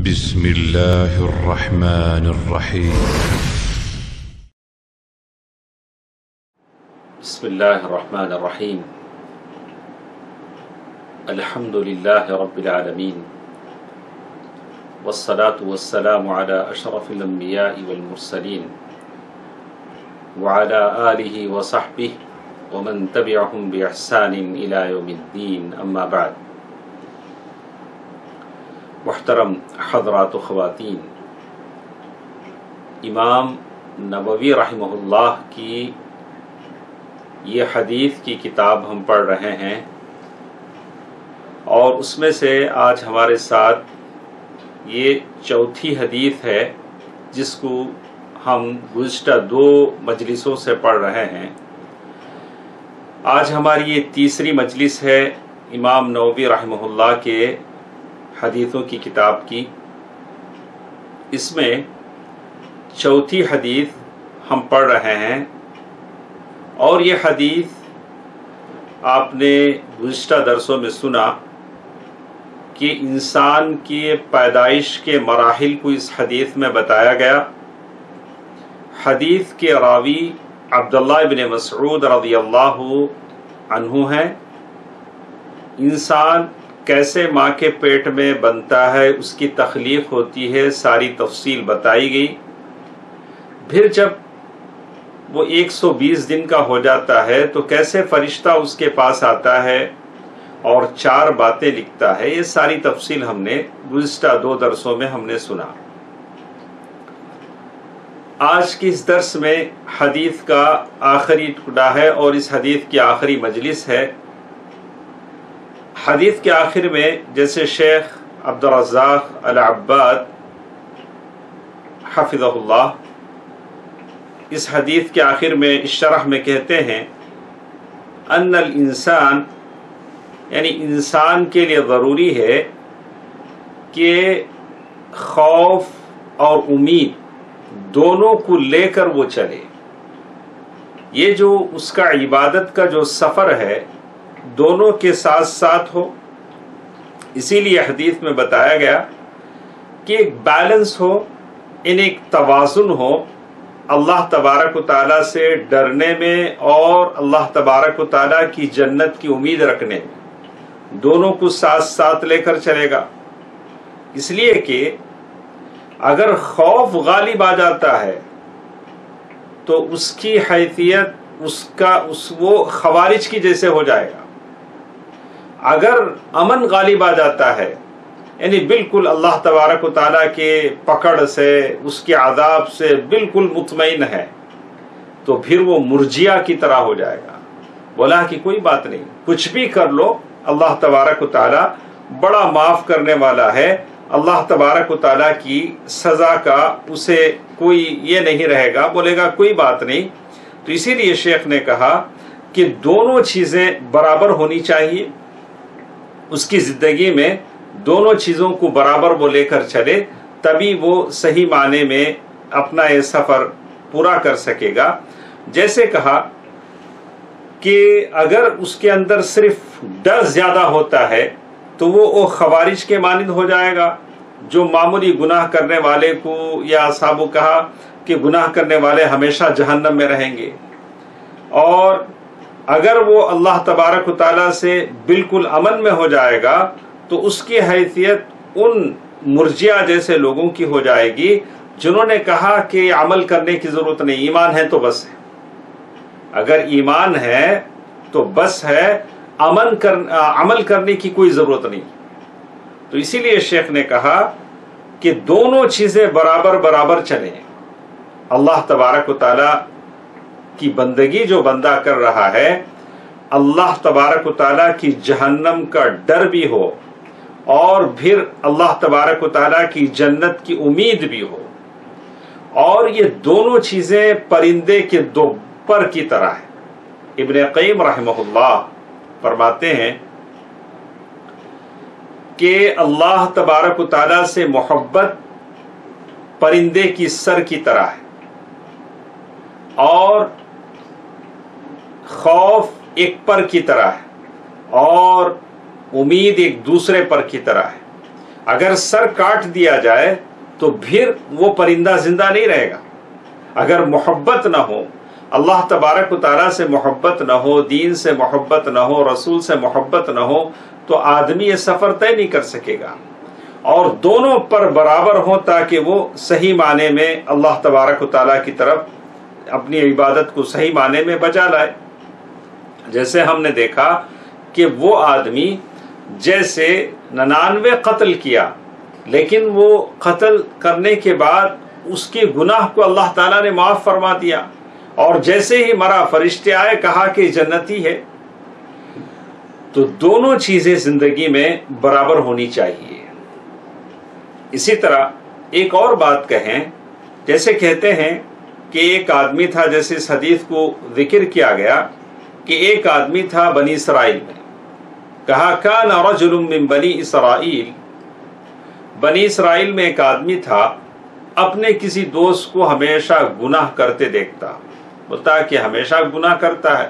بسم الله الرحمن الرحيم. بسم الله الرحمن الرحيم. الحمد لله رب العالمين، والصلاة والسلام على أشرف الأنبياء والمرسلين وعلى آله وصحبه ومن تبعهم بإحسان إلى يوم الدين، أما بعد. محترم حضرات و خواتین، امام نووی رحمہ اللہ کی یہ حدیث کی کتاب ہم پڑھ رہے ہیں، اور اس میں سے آج ہمارے ساتھ یہ چوتھی حدیث ہے جس کو ہم گزشتہ 2 مجلسوں سے پڑھ رہے ہیں۔ آج ہماری یہ تیسری مجلس ہے امام نووی رحمہ اللہ کے حدیثوں کی کتاب کی۔ اس میں چوتھی حدیث ہم پڑھ رہے ہیں، اور یہ حدیث آپ نے گزشتہ درسوں میں سنا کہ انسان کی پیدائش کے مراحل کو اس حدیث میں بتایا گیا۔ حدیث کے راوی عبداللہ ابن مسعود رضی اللہ عنہ ہیں۔ انسان کیسے ماں کے پیٹ میں بنتا ہے، اس کی تخلیق ہوتی ہے، ساری تفصیل بتائی گئی۔ پھر جب وہ 120 دن کا ہو جاتا ہے تو کیسے فرشتہ اس کے پاس آتا ہے اور 4 باتیں لکھتا ہے، یہ ساری تفصیل ہم نے گزشتہ 2 درسوں میں ہم نے سنا۔ آج کی اس درس میں حدیث کا آخری ٹکڑا ہے اور اس حدیث کی آخری مجلس ہے۔ حدیث کے آخر میں جیسے شیخ عبدالرزاق العباد حفظہ اللہ اس حدیث کے آخر میں اس شرح میں کہتے ہیں ان الانسان، یعنی انسان کے لیے ضروری ہے کہ خوف اور امید دونوں کو لے کر وہ چلے۔ یہ جو اس کا عبادت کا جو سفر ہے دونوں کے ساتھ ساتھ ہو۔ اسی لیے حدیث میں بتایا گیا کہ ایک بیلنس ہو، ایک توازن ہو، اللہ تبارک و تعالیٰ سے ڈرنے میں اور اللہ تبارک و تعالیٰ کی جنت کی امید رکھنے میں، دونوں کو ساتھ ساتھ لے کر چلے گا۔ اس لیے کہ اگر خوف غالب آ جاتا ہے تو اس کی حیثیت وہ خوارج کی جیسے ہو جائے گا۔ اگر امن غالب آ جاتا ہے، یعنی بالکل اللہ تبارک و تعالیٰ کے پکڑ سے، اس کے عذاب سے بالکل مطمئن ہے، تو پھر وہ مرجیہ کی طرح ہو جائے گا۔ بولا کہ کوئی بات نہیں، کچھ بھی کر لو، اللہ تبارک و تعالیٰ بڑا معاف کرنے والا ہے، اللہ تبارک و تعالیٰ کی سزا کا اسے کوئی یہ نہیں رہے گا، بولے گا کوئی بات نہیں۔ تو اسی لیے شیخ نے کہا کہ دونوں چیزیں برابر ہونی چاہیے، اس کی زندگی میں دونوں چیزوں کو برابر وہ لے کر چلے، تبھی وہ صحیح معنی میں اپنا یہ سفر پورا کر سکے گا۔ جیسے کہا کہ اگر اس کے اندر صرف ڈر زیادہ ہوتا ہے تو وہ خوارج کے مانند ہو جائے گا، جو معمولی گناہ کرنے والے کو، یا اصحابو کہا کہ گناہ کرنے والے ہمیشہ جہنم میں رہیں گے۔ اور اگر وہ اللہ تبارک و تعالیٰ سے بالکل امن میں ہو جائے گا تو اس کی حیثیت ان مرجیہ جیسے لوگوں کی ہو جائے گی جنہوں نے کہا کہ عمل کرنے کی ضرورت نہیں، ایمان ہے تو بس ہے۔ اگر ایمان ہے تو بس ہے، عمل کرنے کی کوئی ضرورت نہیں۔ تو اسی لیے شیخ نے کہا کہ دونوں چیزیں برابر برابر چلیں۔ اللہ تبارک و تعالیٰ کی بندگی جو بندہ کر رہا ہے، اللہ تبارک و تعالیٰ کی جہنم کا ڈر بھی ہو، اور پھر اللہ تبارک و تعالیٰ کی جنت کی امید بھی ہو، اور یہ دونوں چیزیں پرندے کے 2 پر کی طرح ہے۔ ابن قیم رحمہ اللہ فرماتے ہیں کہ اللہ تبارک و تعالیٰ سے محبت پرندے کی سر کی طرح ہے، اور خوف ایک پر کی طرح ہے، اور امید ایک دوسرے پر کی طرح ہے۔ اگر سر کاٹ دیا جائے تو پھر وہ پرندہ زندہ نہیں رہے گا. اگر محبت نہ ہو، اللہ تبارک و تعالیٰ سے محبت نہ ہو، دین سے محبت نہ ہو، رسول سے محبت نہ ہو، تو آدمی یہ سفر طے نہیں کر سکے گا. اور دونوں پر برابر ہوں تاکہ وہ صحیح معنی میں اللہ تبارک و تعالیٰ کی طرف اپنی عبادت کو صحیح معنی میں بجا لائے. جیسے ہم نے دیکھا کہ وہ آدمی جیسے 99 قتل کیا، لیکن وہ قتل کرنے کے بعد اس کے گناہ کو اللہ تعالیٰ نے معاف فرما دیا، اور جیسے ہی مرا فرشتے آئے کہا کہ جنتی ہے. تو دونوں چیزیں زندگی میں برابر ہونی چاہیے. اسی طرح ایک اور بات کہیں، جیسے کہتے ہیں کہ ایک آدمی تھا، جیسے اس حدیث کو ذکر کیا گیا کہ ایک آدمی تھا بنی اسرائیل میں. کہا کان رجل من بنی اسرائیل، بنی اسرائیل میں ایک آدمی تھا، اپنے کسی دوست کو ہمیشہ گناہ کرتے دیکھتا، بولتا کہ ہمیشہ گناہ کرتا ہے،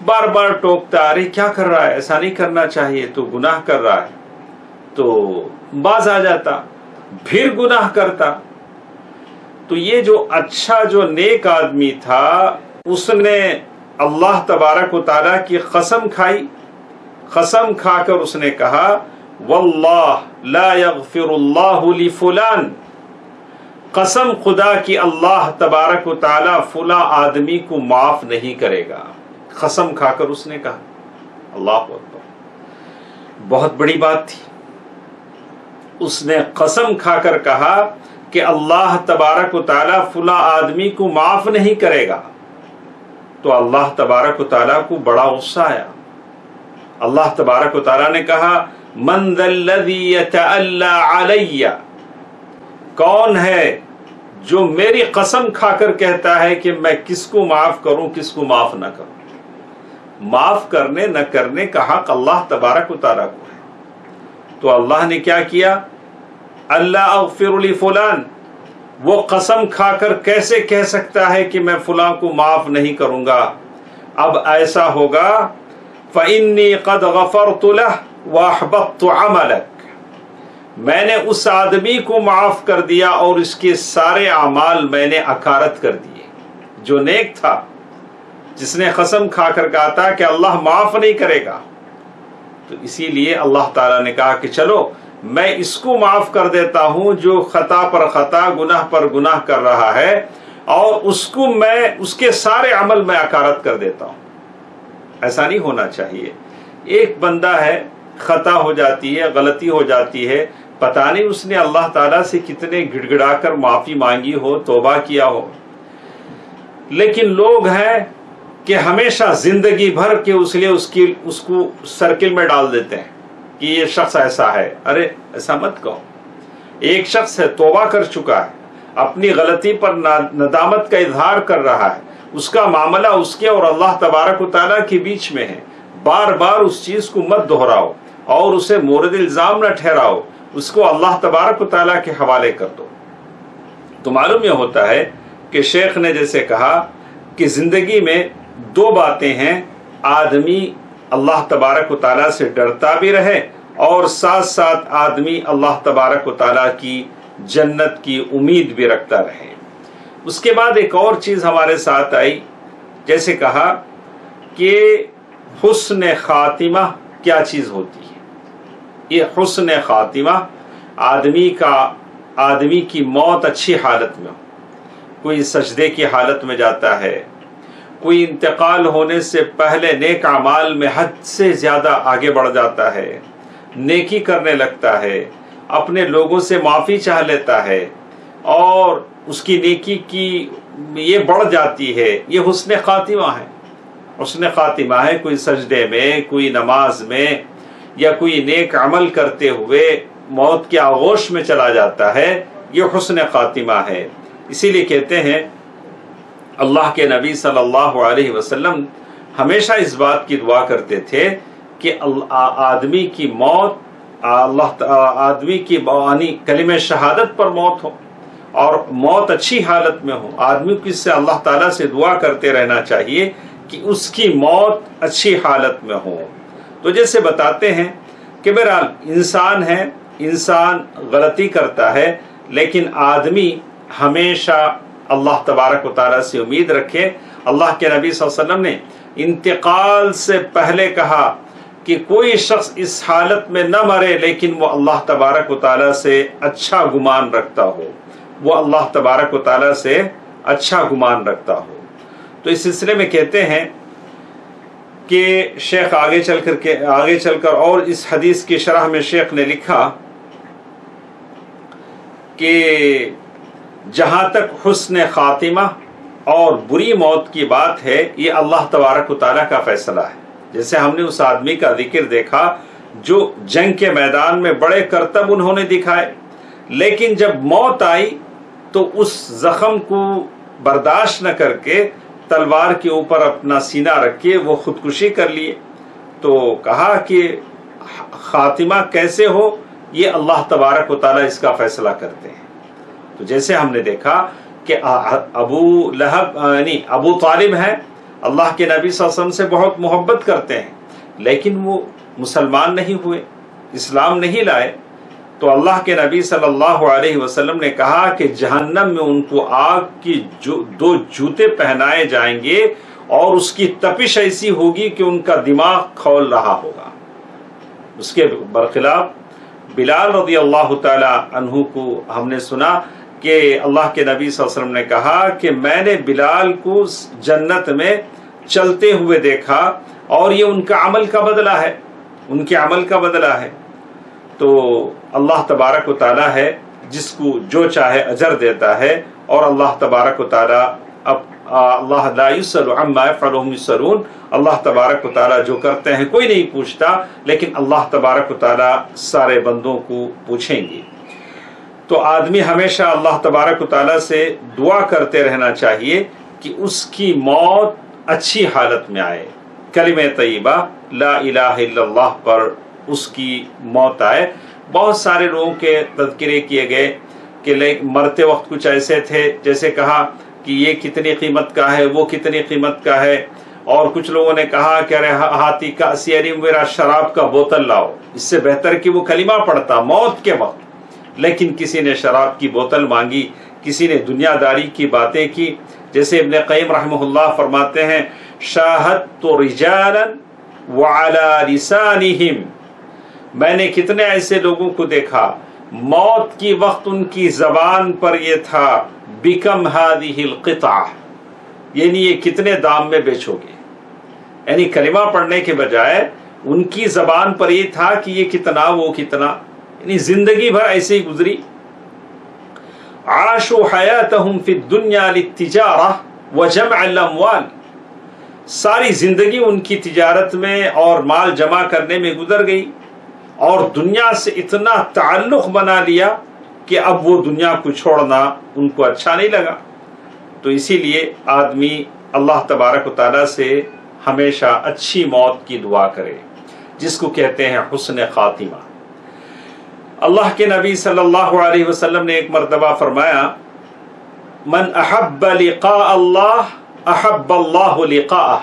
بار بار ٹوکتا، ارے کیا کر رہا ہے، ایسا نہیں کرنا چاہیے، تو گناہ کر رہا ہے. تو باز آ جاتا، پھر گناہ کرتا. تو یہ جو اچھا جو نیک آدمی تھا، اس نے اللہ تبارک و تعالیٰ کی قسم کھائی. قسم کھا کر اس نے کہا واللہ لا یغفر اللہ لفلان، قسم خدا کی اللہ تبارک و تعالیٰ فلاں آدمی کو معاف نہیں کرے گا. قسم کھا کر اس نے کہا. اللہ اکبر، بہت بڑی بات تھی. اس نے قسم کھا کر کہا کہ اللہ تبارک و تعالیٰ فلاں آدمی کو معاف نہیں کرے گا. تو اللہ تبارک و تعالیٰ کو بڑا غصہ آیا. اللہ تبارک و تعالیٰ نے کہا من ذا الذی یتعلی علی، کون ہے جو میری قسم کھا کر کہتا ہے کہ میں کس کو معاف کروں کس کو معاف نہ کروں. معاف کرنے نہ کرنے کا حق اللہ تبارک و تعالیٰ کو ہے. تو اللہ نے کیا کیا، اللہ اغفر لفلان، وہ قسم کھا کر کیسے کہہ سکتا ہے کہ میں فلاں کو معاف نہیں کروں گا. اب ایسا ہوگا فإنی قد غفرت لہ وأحبطت عملک، میں نے اس آدمی کو معاف کر دیا اور اس کے سارے اعمال میں نے اکارت کر دیے. جو نیک تھا، جس نے قسم کھا کر کہا تھا کہ اللہ معاف نہیں کرے گا، تو اسی لیے اللہ تعالیٰ نے کہا کہ چلو میں اس کو معاف کر دیتا ہوں جو خطا پر خطا، گناہ پر گناہ کر رہا ہے، اور اس کو میں اس کے سارے عمل میں اکارت کر دیتا ہوں. ایسا نہیں ہونا چاہیے. ایک بندہ ہے، خطا ہو جاتی ہے، غلطی ہو جاتی ہے، پتہ نہیں اس نے اللہ تعالیٰ سے کتنے گڑ گڑا کر معافی مانگی ہو، توبہ کیا ہو، لیکن لوگ ہیں کہ ہمیشہ زندگی بھر کے اس لیے اس کو سرکل میں ڈال دیتے ہیں کہ یہ شخص ایسا ہے. ارے ایسا مت کہو. ایک شخص ہے، توبہ کر چکا ہے، اپنی غلطی پر ندامت کا اظہار کر رہا ہے، اس کا معاملہ اس کے اور اللہ تبارک و تعالیٰ کے بیچ میں ہے. بار بار اس چیز کو مت دہراؤ اور اسے مورد الزام نہ ٹھہراؤ، اس کو اللہ تبارک و تعالیٰ کے حوالے کر دو. تو معلوم یہ ہوتا ہے کہ شیخ نے جیسے کہا کہ زندگی میں دو باتیں ہیں، آدمی اللہ تبارک و تعالیٰ سے ڈرتا بھی رہے اور ساتھ ساتھ آدمی اللہ تبارک و تعالیٰ کی جنت کی امید بھی رکھتا رہے. اس کے بعد ایک اور چیز ہمارے ساتھ آئی، جیسے کہا کہ حسن خاتمہ کیا چیز ہوتی ہے. یہ حسن خاتمہ آدمی کی موت اچھی حالت میں ہو. کوئی سجدے کی حالت میں جاتا ہے، کوئی انتقال ہونے سے پہلے نیک اعمال میں حد سے زیادہ آگے بڑھ جاتا ہے، نیکی کرنے لگتا ہے، اپنے لوگوں سے معافی چاہ لیتا ہے اور اس کی نیکی کی یہ بڑھ جاتی ہے. یہ حسن خاتمہ ہے. حسن خاتمہ ہے کوئی سجدے میں، کوئی نماز میں، یا کوئی نیک عمل کرتے ہوئے موت کے آغوش میں چلا جاتا ہے. یہ حسن خاتمہ ہے. اسی لیے کہتے ہیں اللہ کے نبی صلی اللہ علیہ وسلم ہمیشہ اس بات کی دعا کرتے تھے کہ آدمی کی موت آدمی کی کلمہ شہادت پر موت ہو اور موت اچھی حالت میں ہو. آدمی کو اس سے اللہ تعالیٰ سے دعا کرتے رہنا چاہیے کہ اس کی موت اچھی حالت میں ہو. تو جیسے بتاتے ہیں کہ بہرحال انسان ہے انسان غلطی کرتا ہے، لیکن آدمی ہمیشہ اللہ تبارک و تعالیٰ سے امید رکھے۔ اللہ کے نبی صلی اللہ علیہ وسلم نے انتقال سے پہلے کہا کہ کوئی شخص اس حالت میں نہ مرے لیکن وہ اللہ تبارک و تعالیٰ سے اچھا گمان رکھتا ہو، وہ اللہ تبارک و تعالیٰ سے اچھا گمان رکھتا ہو۔ تو اس سلسلے میں کہتے ہیں کہ شیخ آگے چل کر اور اس حدیث کی شرح میں شیخ نے لکھا کہ جہاں تک حسن خاتمہ اور بری موت کی بات ہے، یہ اللہ تبارک و تعالیٰ کا فیصلہ ہے۔ جیسے ہم نے اس آدمی کا ذکر دیکھا جو جنگ کے میدان میں بڑے کرتب انہوں نے دکھائے، لیکن جب موت آئی تو اس زخم کو برداشت نہ کر کے تلوار کے اوپر اپنا سینہ رکھ کے وہ خودکشی کر لیے۔ تو کہا کہ خاتمہ کیسے ہو یہ اللہ تبارک و تعالیٰ اس کا فیصلہ کرتے ہیں۔ تو جیسے ہم نے دیکھا کہ ابو لہب یعنی ابو طالب ہیں، اللہ کے نبی صلی اللہ علیہ وسلم سے بہت محبت کرتے ہیں، لیکن وہ مسلمان نہیں ہوئے، اسلام نہیں لائے۔ تو اللہ کے نبی صلی اللہ علیہ وسلم نے کہا کہ جہنم میں ان کو آگ کی دو جوتے پہنائے جائیں گے اور اس کی تپش ایسی ہوگی کہ ان کا دماغ کھول رہا ہوگا۔ اس کے برخلاف بلال رضی اللہ تعالی عنہ کو ہم نے سنا کہ اللہ کے نبی صلی اللہ علیہ وسلم نے کہا کہ میں نے بلال کو جنت میں چلتے ہوئے دیکھا اور یہ ان کا عمل کا بدلہ ہے، ان کے عمل کا بدلہ ہے۔ تو اللہ تبارک و تعالیٰ ہے جس کو جو چاہے اجر دیتا ہے، اور اللہ تبارک و تعالیٰ اللہ لا یسأل عما یفعل وهم یسألون، اللہ تبارک و تعالیٰ جو کرتے ہیں کوئی نہیں پوچھتا، لیکن اللہ تبارک و تعالیٰ سارے بندوں کو پوچھیں گے۔ تو آدمی ہمیشہ اللہ تبارک و تعالیٰ سے دعا کرتے رہنا چاہیے کہ اس کی موت اچھی حالت میں آئے، کلمہ طیبہ لا الہ الا اللہ پر اس کی موت آئے۔ بہت سارے لوگوں کے تذکرے کیے گئے کہ مرتے وقت کچھ ایسے تھے، جیسے کہا کہ یہ کتنی قیمت کا ہے، وہ کتنی قیمت کا ہے، اور کچھ لوگوں نے کہا کہ ارے ہاتھی کا سیری میرا شراب کا بوتل لاؤ، اس سے بہتر کہ وہ کلمہ پڑھتا موت کے وقت۔ لیکن کسی نے شراب کی بوتل مانگی، کسی نے دنیا داری کی باتیں کی۔ جیسے ابن قیم رحمہ اللہ فرماتے ہیں شاہدت رجالا وعلی لسانہم، میں نے کتنے ایسے لوگوں کو دیکھا موت کی وقت ان کی زبان پر یہ تھا بکم ہذہ القطعہ، یعنی یہ کتنے دام میں بیچو گے، یعنی کلمہ پڑھنے کے بجائے ان کی زبان پر یہ تھا کہ یہ کتنا وہ کتنا، یعنی زندگی بھر ایسے ہی گزری۔ عاشوا حیاتہم فی الدنیا للتجارہ وجمع الاموال، ساری زندگی ان کی تجارت میں اور مال جمع کرنے میں گزر گئی، اور دنیا سے اتنا تعلق بنا لیا کہ اب وہ دنیا کو چھوڑنا ان کو اچھا نہیں لگا۔ تو اسی لیے آدمی اللہ تبارک و تعالیٰ سے ہمیشہ اچھی موت کی دعا کرے، جس کو کہتے ہیں حسن خاتمہ۔ اللہ کے نبی صلی اللہ علیہ وسلم نے ایک مرتبہ فرمایا من احب لقاء اللہ احب اللہ لقاءہ،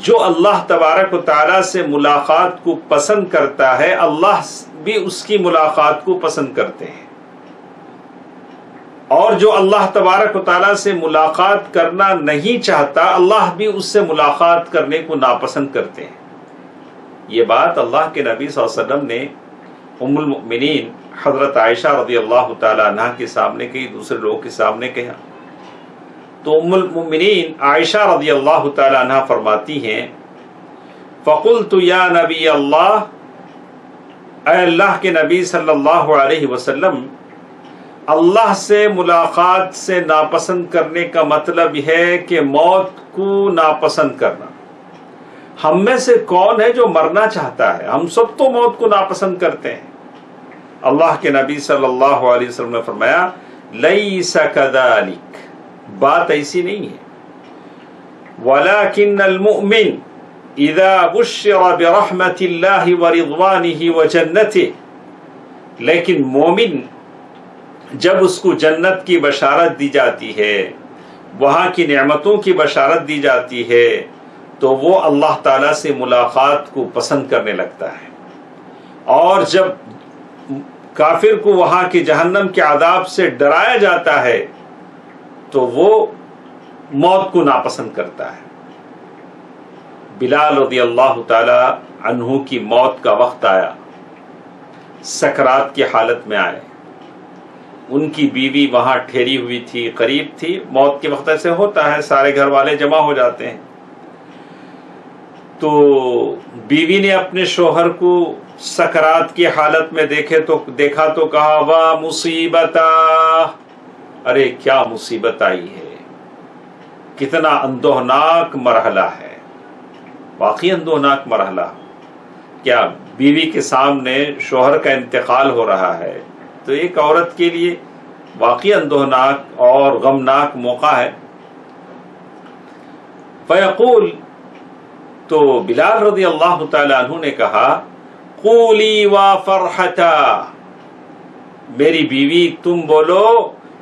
جو اللہ تبارک و تعالیٰ سے ملاقات کو پسند کرتا ہے اللہ بھی اس کی ملاقات کو پسند کرتے ہیں، اور جو اللہ تبارک و تعالیٰ سے ملاقات کرنا نہیں چاہتا اللہ بھی اس سے ملاقات کرنے کو ناپسند کرتے ہیں۔ یہ بات اللہ کے نبی صلی اللہ علیہ وسلم نے ام المؤمنین حضرت عائشہ رضی اللہ تعالی عنہ کے سامنے کہی، دوسرے لوگوں کے سامنے کہا۔ تو ام المؤمنین عائشہ رضی اللہ تعالی عنہ فرماتی ہیں فقلت یا نبی اللہ، اے اللہ کے نبی صلی اللہ علیہ وسلم، اللہ سے ملاقات سے ناپسند کرنے کا مطلب یہ ہے کہ موت کو ناپسند کرنا۔ ہم میں سے کون ہے جو مرنا چاہتا ہے؟ ہم سب تو موت کو ناپسند کرتے ہیں۔ اللہ کے نبی صلی اللہ علیہ وسلم نے فرمایا لیس کذالک، بات ایسی نہیں ہے، ولکن المؤمن اذا بشر برحمت اللہ ورضوانہ وجنتہ، لیکن مومن جب اس کو جنت کی بشارت دی جاتی ہے، وہاں کی نعمتوں کی بشارت دی جاتی ہے، تو وہ اللہ تعالیٰ سے ملاقات کو پسند کرنے لگتا ہے۔ اور جب کافر کو وہاں کی جہنم کے عذاب سے ڈرایا جاتا ہے تو وہ موت کو ناپسند کرتا ہے۔ بلال رضی اللہ تعالی عنہ کی موت کا وقت آیا، سکرات کی حالت میں آئے، ان کی بیوی وہاں ٹھہری ہوئی تھی، قریب تھی، موت کے وقت ایسے ہوتا ہے، سارے گھر والے جمع ہو جاتے ہیں۔ تو بیوی نے اپنے شوہر کو سکرات کی حالت میں دیکھا تو کہا واہ مصیبتا، ارے کیا مصیبت آئی ہے، کتنا اندوہناک مرحلہ ہے، واقعی اندوہناک مرحلہ۔ کیا بیوی کے سامنے شوہر کا انتقال ہو رہا ہے تو ایک عورت کے لیے واقعی اندوہناک اور غمناک موقع ہے۔ فیقول، تو بلال رضی اللہ تعالی عنہ نے کہا قولی وا فرحتا، میری بیوی تم بولو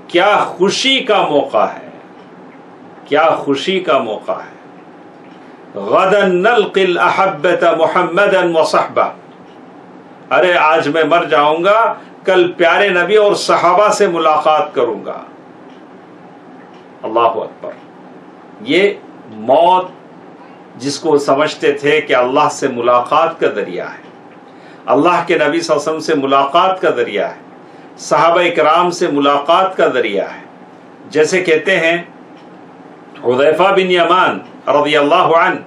کیا خوشی کا موقع ہے، کیا خوشی کا موقع ہے۔ غدا نلقی الاحبۃ محمدا وصحبہ، ارے آج میں مر جاؤں گا، کل پیارے نبی اور صحابہ سے ملاقات کروں گا۔ اللہ اکبر۔ یہ موت جس کو سمجھتے تھے کہ اللہ سے ملاقات کا ذریعہ ہے، اللہ کے نبی صلی اللہ علیہ وسلم سے ملاقات کا ذریعہ ہے، صحابہ اکرام سے ملاقات کا ذریعہ ہے۔ جیسے کہتے ہیں حذیفہ بن یمان رضی اللہ عنہ،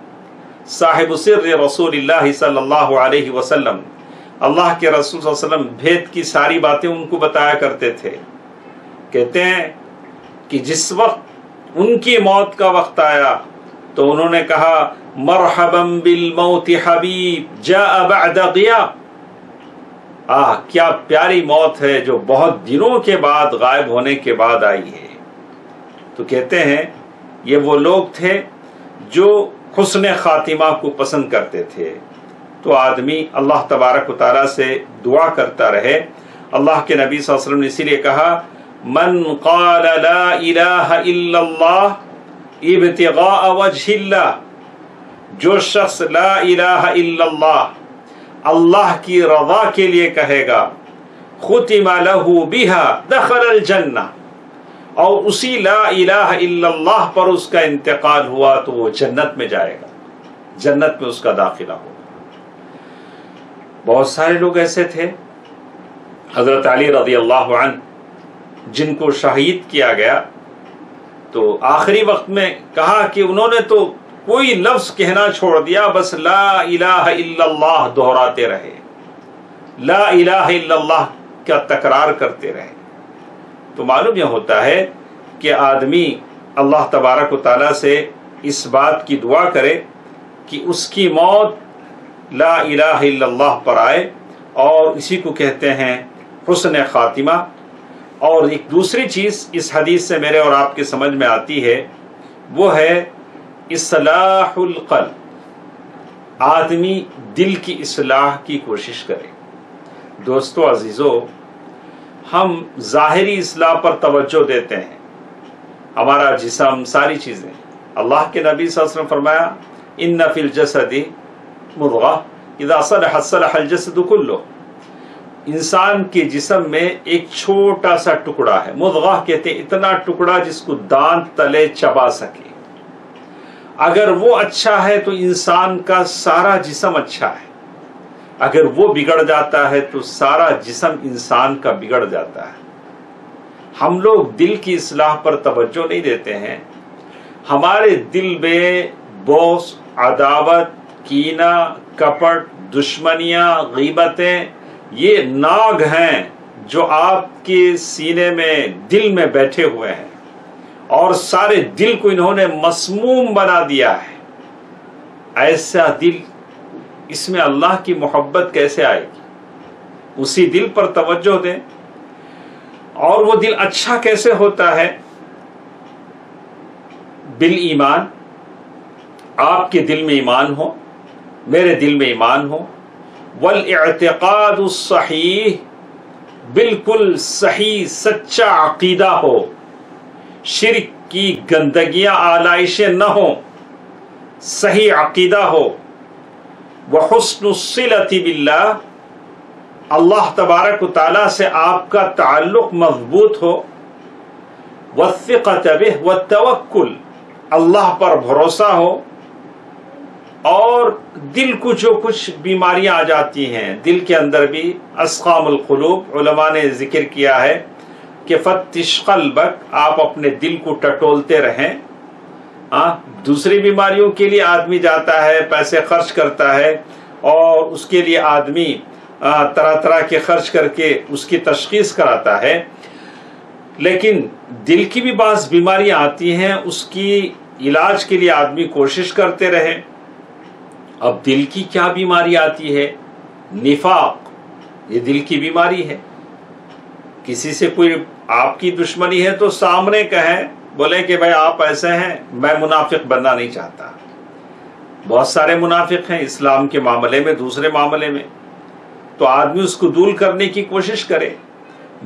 صاحب سر رسول اللہ صلی اللہ علیہ وسلم، اللہ کے رسول صلی اللہ علیہ وسلم بھید کی ساری باتیں ان کو بتایا کرتے تھے۔ کہتے ہیں کہ جس وقت ان کی موت کا وقت آیا تو انہوں نے کہا مرحبا بالموت حبیب جاء بعد غیاب، کیا پیاری موت ہے جو بہت دنوں کے بعد غائب ہونے کے بعد آئی ہے۔ تو کہتے ہیں یہ وہ لوگ تھے جو حسن خاتمہ کو پسند کرتے تھے۔ تو آدمی اللہ تبارک و تعالیٰ سے دعا کرتا رہے۔ اللہ کے نبی صلی اللہ علیہ وسلم نے اسی لیے کہا من قال لا الہ الا اللہ ابتغاء وجہ اللہ، جو شخص لا الہ الا اللہ اللہ کی رضا کے لیے کہے گا، ختم لہ بہا دخل الجنہ، اور اسی لا الہ الا اللہ پر اس کا انتقال ہوا تو وہ جنت میں جائے گا، جنت میں اس کا داخلہ ہوگا۔ بہت سارے لوگ ایسے تھے، حضرت علی رضی اللہ عنہ جن کو شہید کیا گیا، تو آخری وقت میں کہا کہ انہوں نے تو کوئی لفظ کہنا چھوڑ دیا، بس لا الہ الا اللہ دہراتے رہے، لا الہ الا اللہ کا تکرار کرتے رہے۔ تو معلوم یہ ہوتا ہے کہ آدمی اللہ تبارک و تعالیٰ سے اس بات کی دعا کرے کہ اس کی موت لا الہ الا اللہ پر آئے، اور اسی کو کہتے ہیں حسن خاتمہ۔ اور ایک دوسری چیز اس حدیث سے میرے اور آپ کے سمجھ میں آتی ہے، وہ ہے اصلاح القلب، آدمی دل کی اصلاح کی کوشش کرے۔ دوستو عزیزو، ہم ظاہری اصلاح پر توجہ دیتے ہیں، ہمارا جسم، ساری چیزیں۔ اللہ کے نبی صلی اللہ علیہ وسلم فرمایا ان فی الجسد مضغہ اذا صلحت صلح الجسد کلہ، انسان کے جسم میں ایک چھوٹا سا ٹکڑا ہے، مضغہ کہتے ہیں اتنا ٹکڑا جس کو دانت تلے چبا سکے، اگر وہ اچھا ہے تو انسان کا سارا جسم اچھا ہے، اگر وہ بگڑ جاتا ہے تو سارا جسم انسان کا بگڑ جاتا ہے۔ ہم لوگ دل کی اصلاح پر توجہ نہیں دیتے ہیں، ہمارے دل میں بغض، عداوت، کینہ، کپٹ، دشمنیاں، غیبتیں، یہ ناگ ہیں جو آپ کے سینے میں، دل میں بیٹھے ہوئے ہیں، اور سارے دل کو انہوں نے مسموم بنا دیا ہے۔ ایسا دل، اس میں اللہ کی محبت کیسے آئے گی؟ اسی دل پر توجہ دیں۔ اور وہ دل اچھا کیسے ہوتا ہے؟ بالایمان، آپ کے دل میں ایمان ہو، میرے دل میں ایمان ہو، والاعتقاد الصحیح، بالکل صحیح سچا عقیدہ ہو، شرک کی گندگیاں آلائشیں نہ ہوں، صحیح عقیدہ ہو، وحسن الصلۃ باللہ، اللہ تبارک و تعالیٰ سے آپ کا تعلق مضبوط ہو، والثقة به والتوکل، اللہ پر بھروسہ ہو، اور دل کو جو کچھ بیماریاں آ جاتی ہیں، دل کے اندر بھی اسقام القلوب، علماء نے ذکر کیا ہے کہ فتش قلبک، آپ اپنے دل کو ٹٹولتے رہیں۔ دوسری بیماریوں کے لیے آدمی جاتا ہے، پیسے خرچ کرتا ہے، اور اس کے لیے آدمی طرح طرح کے خرچ کر کے اس کی تشخیص کراتا ہے، لیکن دل کی بھی بعض بیماریاں آتی ہیں، اس کی علاج کے لیے آدمی کوشش کرتے رہے۔ اب دل کی کیا بیماری آتی ہے؟ نفاق، یہ دل کی بیماری ہے۔ کسی سے کوئی آپ کی دشمنی ہے تو سامنے کہیں، بولے کہ بھائی آپ ایسے ہیں، میں منافق بننا نہیں چاہتا۔ بہت سارے منافق ہیں اسلام کے معاملے میں، دوسرے معاملے میں، تو آدمی اس کو دور کرنے کی کوشش کرے۔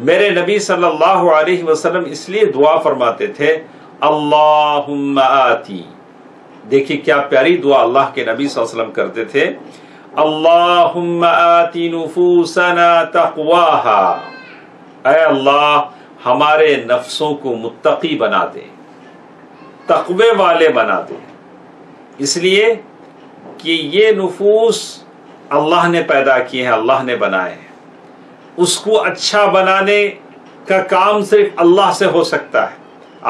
میرے نبی صلی اللہ علیہ وسلم اس لیے دعا فرماتے تھے، اللہم آتی، دیکھیے کیا پیاری دعا اللہ کے نبی صلی اللہ علیہ وسلم کرتے تھے، اللہم آتی نفوسنا تقواہا، اے اللہ ہمارے نفسوں کو متقی بنا دے، تقوی والے بنا دے، اس لیے کہ یہ نفوس اللہ نے پیدا کیے ہیں، اللہ نے بنائے ہیں، اس کو اچھا بنانے کا کام صرف اللہ سے ہو سکتا ہے،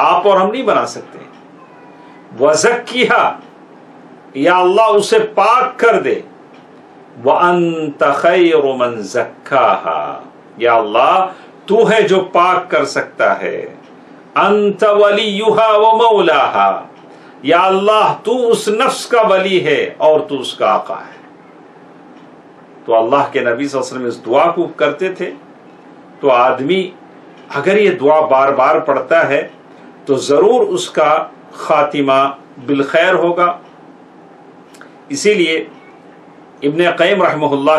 آپ اور ہم نہیں بنا سکتے۔ وَزَكِّهَا، یا اللہ اسے پاک کر دے، وَأَنْتَ خَيْرُ مَنْ زَكَّاهَا، یا اللہ تو ہے جو پاک کر سکتا ہے، أَنْتَ وَلِيُّهَا وَمَوْلَاهَا، یا اللہ تو اس نفس کا ولی ہے اور تو اس کا آقا ہے۔ تو اللہ کے نبی صلی اللہ علیہ وسلم اس دعا کو کرتے تھے، تو آدمی اگر یہ دعا بار بار پڑھتا ہے تو ضرور اس کا خاتمہ بالخیر ہوگا۔ اسی لیے ابن قیم رحمہ اللہ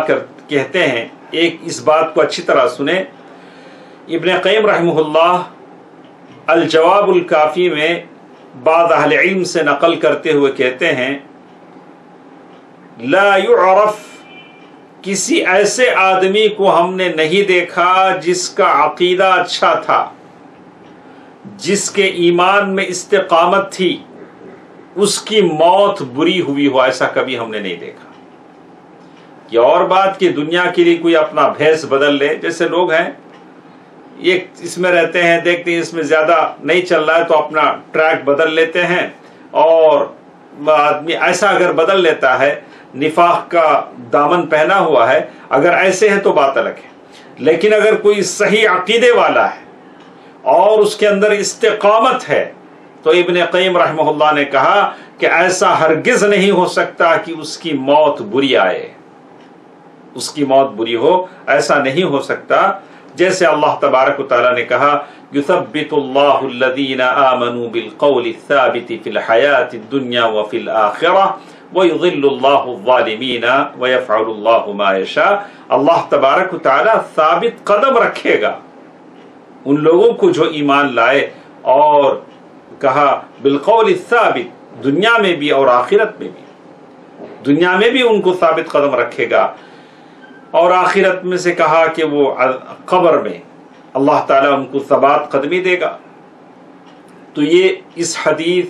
کہتے ہیں، ایک اس بات کو اچھی طرح سنیں، ابن قیم رحمہ اللہ الجواب الکافی میں بعض اہل علم سے نقل کرتے ہوئے کہتے ہیں، لا يعرف، کسی ایسے آدمی کو ہم نے نہیں دیکھا جس کا عقیدہ اچھا تھا، جس کے ایمان میں استقامت تھی، اس کی موت بری ہوئی ہو، ایسا کبھی ہم نے نہیں دیکھا۔ یہ اور بات کہ دنیا کے لیے کوئی اپنا بھیس بدل لے، جیسے لوگ ہیں یہ اس میں رہتے ہیں، دیکھتے ہیں اس میں زیادہ نہیں چل رہا ہے تو اپنا ٹریک بدل لیتے ہیں، اور آدمی ایسا اگر بدل لیتا ہے، نفاق کا دامن پہنا ہوا ہے، اگر ایسے ہے تو بات الگ ہے، لیکن اگر کوئی صحیح عقیدے والا ہے اور اس کے اندر استقامت ہے، تو ابن قیم رحمہ اللہ نے کہا کہ ایسا ہرگز نہیں ہو سکتا کہ اس کی موت بری آئے، اس کی موت بری ہو، ایسا نہیں ہو سکتا۔ جیسے اللہ تبارک و تعالیٰ نے کہا، یثبت اللہ الذین آمنوا بالقول الثابت فی الحیاۃ الدنیا وفی الآخرہ وَيُضِلُّ اللَّهُ الظَّالِمِينَ وَيَفْعَلُ اللَّهُ مَا يَشَاءُ، اللہ تبارک و تعالیٰ ثابت قدم رکھے گا ان لوگوں کو جو ایمان لائے، اور کہا بالقول الثابت، دنیا میں بھی اور آخرت میں بھی، دنیا میں بھی ان کو ثابت قدم رکھے گا، اور آخرت میں سے کہا کہ وہ قبر میں اللہ تعالیٰ ان کو ثبات قدمی دے گا۔ تو یہ اس حدیث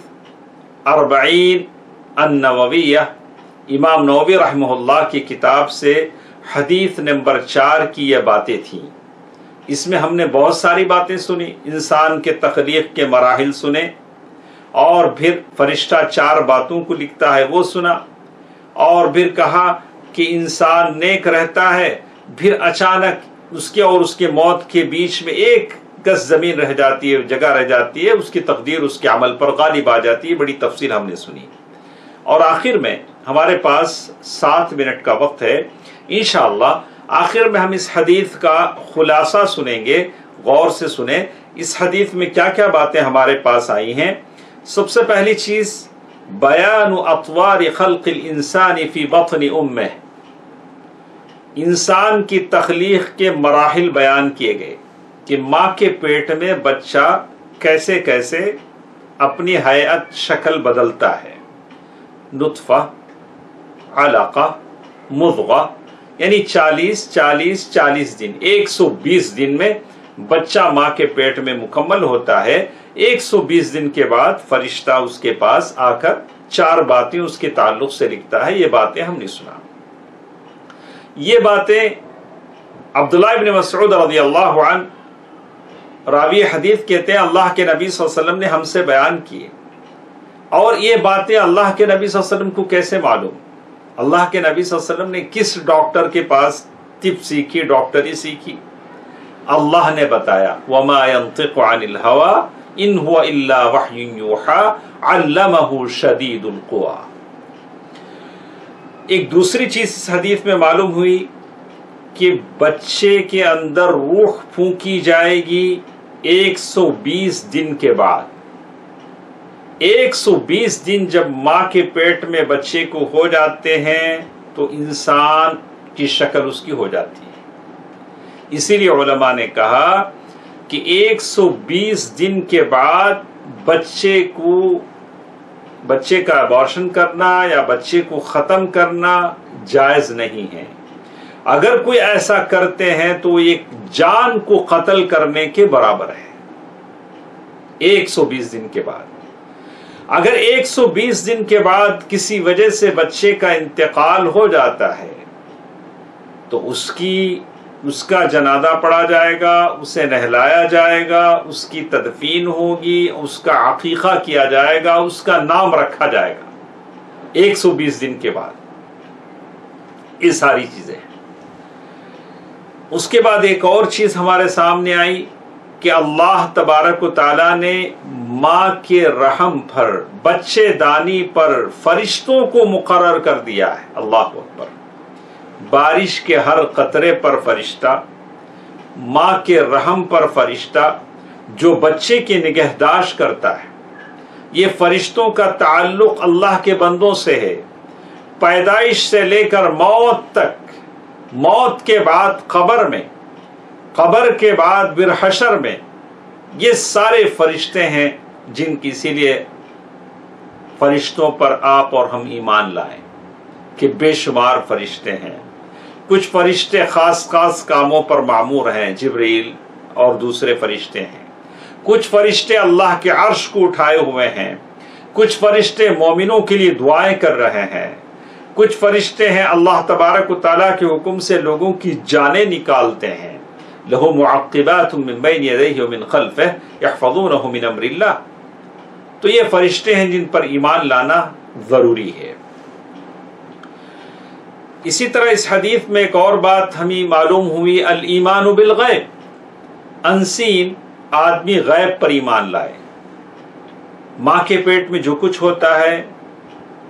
40 النوویہ، امام نووی رحمہ اللہ کی کتاب سے حدیث نمبر 4 کی یہ باتیں تھیں۔ اس میں ہم نے بہت ساری باتیں سنی، انسان کے تخلیق کے مراحل سنے، اور پھر فرشتہ 4 باتوں کو لکھتا ہے وہ سنا، اور پھر کہا کہ انسان نیک رہتا ہے، پھر اچانک اس کے اور اس کے موت کے بیچ میں 1 گز زمین رہ جاتی ہے، جگہ رہ جاتی ہے، اس کی تقدیر اس کے عمل پر غالب آ جاتی ہے، بڑی تفصیل ہم نے سنی۔ اور آخر میں ہمارے پاس 7 منٹ کا وقت ہے، انشاءاللہ آخر میں ہم اس حدیث کا خلاصہ سنیں گے، غور سے سنیں اس حدیث میں کیا کیا باتیں ہمارے پاس آئی ہیں۔ سب سے پہلی چیز، بیان اطوار خلق الانسان فی بطن امہ، انسان کی تخلیق کے مراحل بیان کیے گئے کہ ماں کے پیٹ میں بچہ کیسے کیسے اپنی ہیئت شکل بدلتا ہے، نطفہ، علقہ، مضغہ، یعنی 40 دن 120 دن میں بچہ ماں کے پیٹ میں مکمل ہوتا ہے. 120 دن کے بعد فرشتہ اس کے پاس آ کر 4 باتیں اس کے تعلق سے لکھتا ہے. یہ باتیں ہم نے سنا. یہ باتیں عبداللہ ابن مسعود رضی اللہ عنہ راوی حدیث کہتے ہیں اللہ کے نبی صلی اللہ علیہ وسلم نے ہم سے بیان کیے. اور یہ باتیں اللہ کے نبی صلی اللہ علیہ وسلم کو کیسے معلوم؟ اللہ کے نبی صلی اللہ علیہ وسلم نے کس ڈاکٹر کے پاس طب سیکھی، ڈاکٹری سیکھی؟ اللہ نے بتایا وَمَا يَنطِقُ عَنِ الْهَوَىٰ إِنْ هُوَ إِلَّا وَحْيٌ يُوحَىٰ عَلَّمَهُ شَدِيدُ الْقُوَىٰ. ایک دوسری چیز اس حدیث میں معلوم ہوئی کہ بچے کے اندر روح پھونکی جائے گی 120 دن کے بعد. 120 دن جب ماں کے پیٹ میں بچے کو ہو جاتے ہیں تو انسان کی شکل اس کی ہو جاتی ہے. اسی لیے علماء نے کہا کہ 120 دن کے بعد بچے کا ابارشن کرنا یا بچے کو ختم کرنا جائز نہیں ہے. اگر کوئی ایسا کرتے ہیں تو ایک جان کو قتل کرنے کے برابر ہے. 120 دن کے بعد اگر 120 دن کے بعد کسی وجہ سے بچے کا انتقال ہو جاتا ہے تو اس کا جنازہ پڑھا جائے گا، اسے نہلایا جائے گا، اس کی تدفین ہوگی، اس کا عقیقہ کیا جائے گا، اس کا نام رکھا جائے گا 120 دن کے بعد. یہ ساری چیزیں. اس کے بعد ایک اور چیز ہمارے سامنے آئی کہ اللہ تبارک و تعالیٰ نے ماں کے رحم پر، بچے دانی پر فرشتوں کو مقرر کر دیا ہے. اللہ اکبر. بارش کے ہر قطرے پر فرشتہ، ماں کے رحم پر فرشتہ جو بچے کی نگہداشت کرتا ہے. یہ فرشتوں کا تعلق اللہ کے بندوں سے ہے، پیدائش سے لے کر موت تک. موت کے بعد قبر میں، قبر کے بعد برحشر میں، یہ سارے فرشتے ہیں جن کی اسی لیے فرشتوں پر آپ اور ہم ایمان لائیں کہ بے شمار فرشتے ہیں. کچھ فرشتے خاص کاموں پر معمور ہیں، جبریل اور دوسرے فرشتے ہیں. کچھ فرشتے اللہ کے عرش کو اٹھائے ہوئے ہیں. کچھ فرشتے مومنوں کے لیے دعائیں کر رہے ہیں. کچھ فرشتے ہیں اللہ تبارک و تعالیٰ کے حکم سے لوگوں کی جانیں نکالتے ہیں. لَهُ مُعَقِّبَاتٌ مِّن بَيْنِ يَدَيْهِ وَمِنْ خَلْفِهِ يَحْفَظُونَهُ مِنْ أَمْرِ اللَّهِ. تو یہ فرشتے ہیں جن پر ایمان لانا ضروری ہے. اسی طرح اس حدیث میں ایک اور بات ہمیں معلوم ہوئی، الایمان بالغیب. انسین آدمی غیب پر ایمان لائے. ماں کے پیٹ میں جو کچھ ہوتا ہے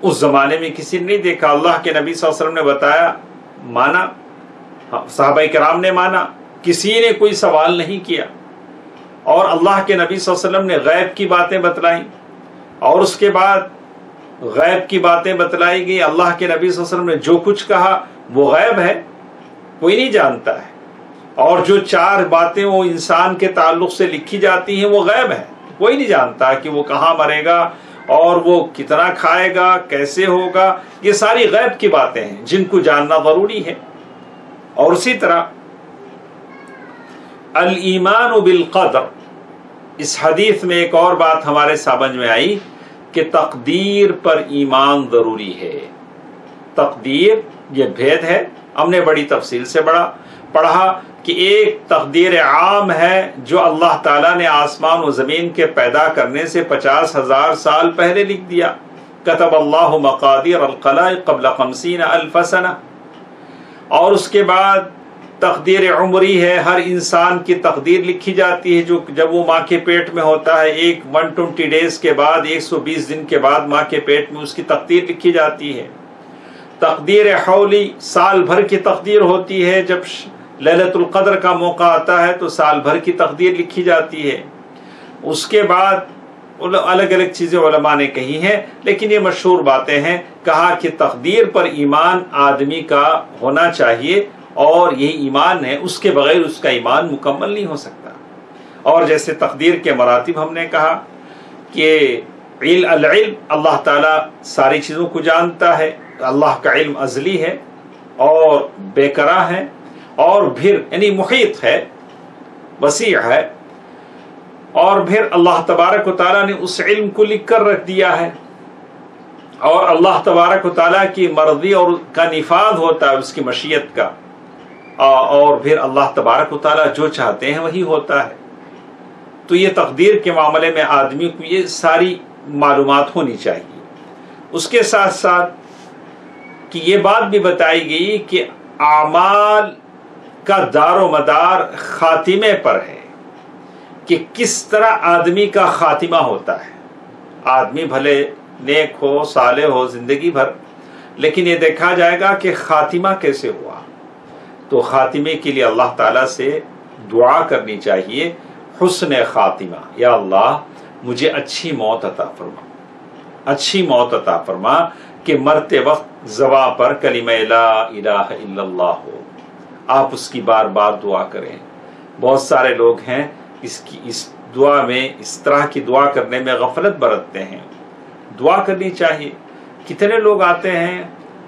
اس زمانے میں کسی نے نہیں دیکھا. اللہ کے نبی صلی اللہ علیہ وسلم نے بتایا، مانا، صحابہ کرام نے مانا، کسی نے کوئی سوال نہیں کیا. اور اللہ کے نبی صلی اللہ علیہ وسلم نے غیب کی باتیں بتلائیں، اور اس کے بعد غیب کی باتیں بتلائی گئی. اللہ کے نبی صلی اللہ علیہ وسلم نے جو کچھ کہا وہ غیب ہے، کوئی نہیں جانتا ہے. اور جو 4 باتیں وہ انسان کے تعلق سے لکھی جاتی ہیں وہ غیب ہے، کوئی نہیں جانتا کہ وہ کہاں مرے گا اور وہ کتنا کھائے گا، کیسے ہوگا. یہ ساری غیب کی باتیں ہیں جن کو جاننا ضروری ہے. اور اسی طرح الایمان بالقدر، اس حدیث میں ایک اور بات ہمارے سمجھ میں آئی کہ تقدیر پر ایمان ضروری ہے. تقدیر یہ بھید ہے، ہم نے بڑی تفصیل سے پڑھا کہ ایک تقدیر عام ہے جو اللہ تعالیٰ نے آسمان و زمین کے پیدا کرنے سے 50,000 سال پہلے لکھ دیا. کتب اللہ مقادیر الخلائق قبل 50,000 سنہ. اور اس کے بعد تقدیر عمری ہے، ہر انسان کی تقدیر لکھی جاتی ہے جو جب وہ ماں کے پیٹ میں ہوتا ہے. 120 ڈیز کے بعد، 120 دن کے بعد ماں کے پیٹ میں اس کی تقدیر لکھی جاتی ہے. تقدیر حولی سال بھر کی تقدیر ہوتی ہے، جب لیلۃ القدر کا موقع آتا ہے تو سال بھر کی تقدیر لکھی جاتی ہے. اس کے بعد الگ الگ چیزیں علماء نے کہی ہیں، لیکن یہ مشہور باتیں ہیں. کہا کہ تقدیر پر ایمان آدمی کا ہونا چاہیے، اور یہی ایمان ہے، اس کے بغیر اس کا ایمان مکمل نہیں ہو سکتا. اور جیسے تقدیر کے مراتب ہم نے کہا کہ العلم، اللہ تعالیٰ ساری چیزوں کو جانتا ہے، اللہ کا علم ازلی ہے. اور بےکراں ہیں، اور پھر یعنی محیط ہے، وسیع ہے، اور پھر اللہ تبارک و تعالیٰ نے اس علم کو لکھ کر رکھ دیا ہے، اور اللہ تبارک و تعالیٰ کی مرضی اور کا نفاذ ہوتا ہے، اس کی مشیت کا، اور پھر اللہ تبارک و تعالیٰ جو چاہتے ہیں وہی ہوتا ہے۔ تو یہ تقدیر کے معاملے میں آدمی کو یہ ساری معلومات ہونی چاہیے۔ اس کے ساتھ ساتھ کہ یہ بات بھی بتائی گئی کہ اعمال کا دار و مدار خاتمے پر ہے، کہ کس طرح آدمی کا خاتمہ ہوتا ہے۔ آدمی بھلے نیک ہو، صالح ہو زندگی بھر، لیکن یہ دیکھا جائے گا کہ خاتمہ کیسے ہوا۔ تو خاتمے کے لیے اللہ تعالیٰ سے دعا کرنی چاہیے، حسن خاتمہ، یا اللہ مجھے اچھی موت عطا فرما، اچھی موت عطا فرما، کہ مرتے وقت زباں پر کلمہ لا الہ الا اللہ ہو۔ آپ اس کی بار بار دعا کریں۔ بہت سارے لوگ ہیں اس دعا میں، اس طرح کی دعا کرنے میں غفلت برتتے ہیں۔ دعا کرنی چاہیے۔ کتنے لوگ آتے ہیں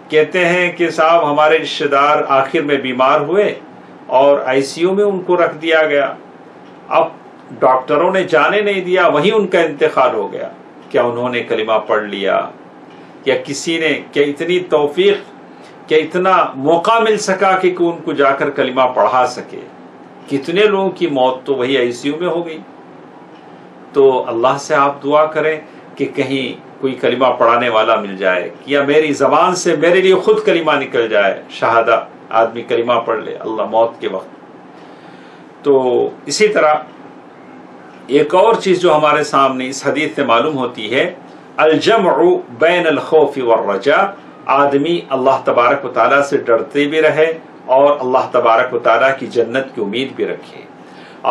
کہتے ہیں کہ صاحب ہمارے رشتہ دار آخر میں بیمار ہوئے اور آئی سی یو میں ان کو رکھ دیا گیا، اب ڈاکٹروں نے جانے نہیں دیا، وہیں ان کا انتقال ہو گیا۔ کیا انہوں نے کلمہ پڑھ لیا؟ یا کسی نے کیا اتنی توفیق، کیا اتنا موقع مل سکا کہ ان کو جا کر کلمہ پڑھا سکے؟ کتنے لوگوں کی موت تو وہی آئی سی یو میں ہو گئی۔ تو اللہ سے آپ دعا کریں کہ کہیں کوئی کلمہ پڑھانے والا مل جائے، یا میری زبان سے میرے لیے خود کلمہ نکل جائے، شہادہ آدمی کلمہ پڑھ لے اللہ موت کے وقت۔ تو اسی طرح ایک اور چیز جو ہمارے سامنے اس حدیث سے معلوم ہوتی ہے، الجمع بین الخوف والرجاء، آدمی اللہ تبارک و تعالیٰ سے ڈرتے بھی رہے اور اللہ تبارک و تعالیٰ کی جنت کی امید بھی رکھے۔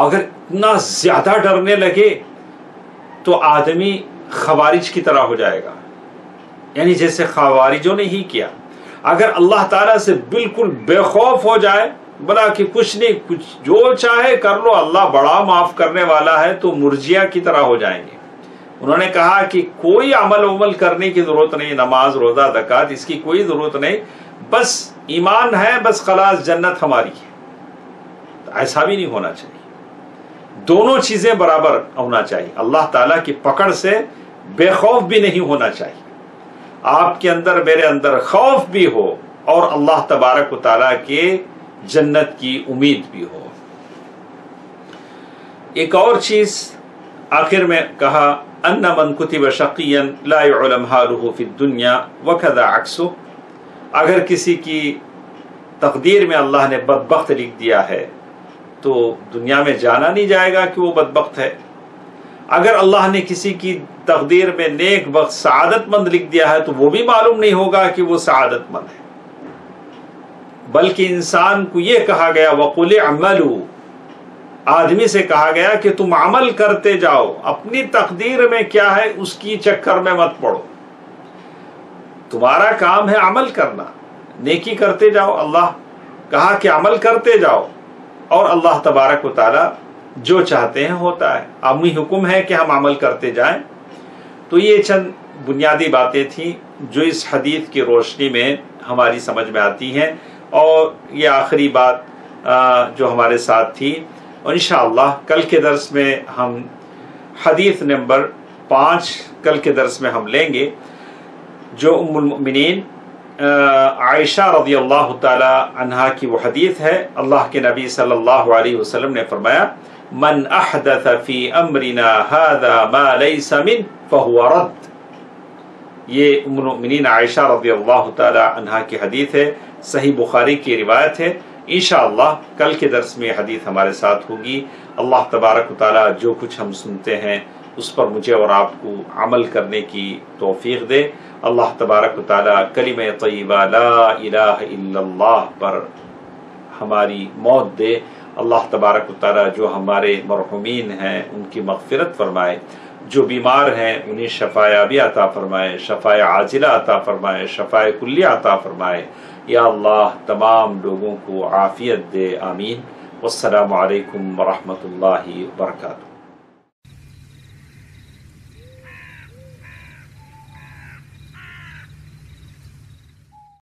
اگر اتنا زیادہ ڈرنے لگے تو آدمی خوارج کی طرح ہو جائے گا، یعنی جیسے خوارجوں نے ہی کیا۔ اگر اللہ تعالیٰ سے بالکل بے خوف ہو جائے، بلا کہ کچھ نہیں، کچھ جو چاہے کر لو، اللہ بڑا معاف کرنے والا ہے، تو مرجیہ کی طرح ہو جائیں گے۔ انہوں نے کہا کہ کوئی عمل کرنے کی ضرورت نہیں، نماز روزہ زکوٰۃ اس کی کوئی ضرورت نہیں، بس ایمان ہے، بس خلاص جنت ہماری ہے۔ تو ایسا بھی نہیں ہونا چاہیے، دونوں چیزیں برابر ہونا چاہیے۔ اللہ تعالیٰ کی پکڑ سے بے خوف بھی نہیں ہونا چاہیے، آپ کے اندر میرے اندر خوف بھی ہو اور اللہ تبارک و تعالیٰ کے جنت کی امید بھی ہو۔ ایک اور چیز آخر میں کہا، ان من کتب شقیا لا يعلم حاله فی الدنیا وکذا عکسہ، اگر کسی کی تقدیر میں اللہ نے بدبخت لکھ دیا ہے تو دنیا میں جانا نہیں جائے گا کہ وہ بدبخت ہے۔ اگر اللہ نے کسی کی تقدیر میں نیک بخت سعادت مند لکھ دیا ہے تو وہ بھی معلوم نہیں ہوگا کہ وہ سعادت مند ہے، بلکہ انسان کو یہ کہا گیا وَقُلِ اعْمَلُوا، آدمی سے کہا گیا کہ تم عمل کرتے جاؤ، اپنی تقدیر میں کیا ہے اس کی چکر میں مت پڑو، تمہارا کام ہے عمل کرنا، نیکی کرتے جاؤ۔ اللہ کہا کہ عمل کرتے جاؤ، اور اللہ تبارک و تعالی جو چاہتے ہیں ہوتا ہے، عمومی حکم ہے کہ ہم عمل کرتے جائیں۔ تو یہ چند بنیادی باتیں تھیں جو اس حدیث کی روشنی میں ہماری سمجھ میں آتی ہیں، اور یہ آخری بات جو ہمارے ساتھ تھی، اور انشاءاللہ کل کے درس میں ہم حدیث نمبر 5 کل کے درس میں ہم لیں گے، جو ام المؤمنین عائشہ رضی اللہ تعالی عنہا کی وہ حدیث ہے۔ اللہ کے نبی صلی اللہ علیہ وسلم نے فرمایا، من احدث فی امرنا هذا ما ليس منه فهو رد۔ یہ ام المؤمنین عائشہ رضی اللہ تعالی عنہا کی حدیث ہے، صحیح بخاری کی روایت ہے۔ انشاءاللہ کل کے درس میں حدیث ہمارے ساتھ ہوگی۔ اللہ تبارک و تعالی جو کچھ ہم سنتے ہیں اس پر مجھے اور آپ کو عمل کرنے کی توفیق دے۔ اللہ تبارک و تعالی کلمہ طیبہ لا الہ الا اللہ پر ہماری موت دے۔ اللہ تبارک و تعالی جو ہمارے مرحومین ہیں ان کی مغفرت فرمائے، جو بیمار ہیں انہیں شفا یابی عطا فرمائے، شفا عاجلہ عطا فرمائے، شفا کلیہ عطا فرمائے۔ یا اللہ تمام لوگوں کو عافیت دے، آمین۔ والسلام علیکم ورحمۃ اللہ وبرکاتہ۔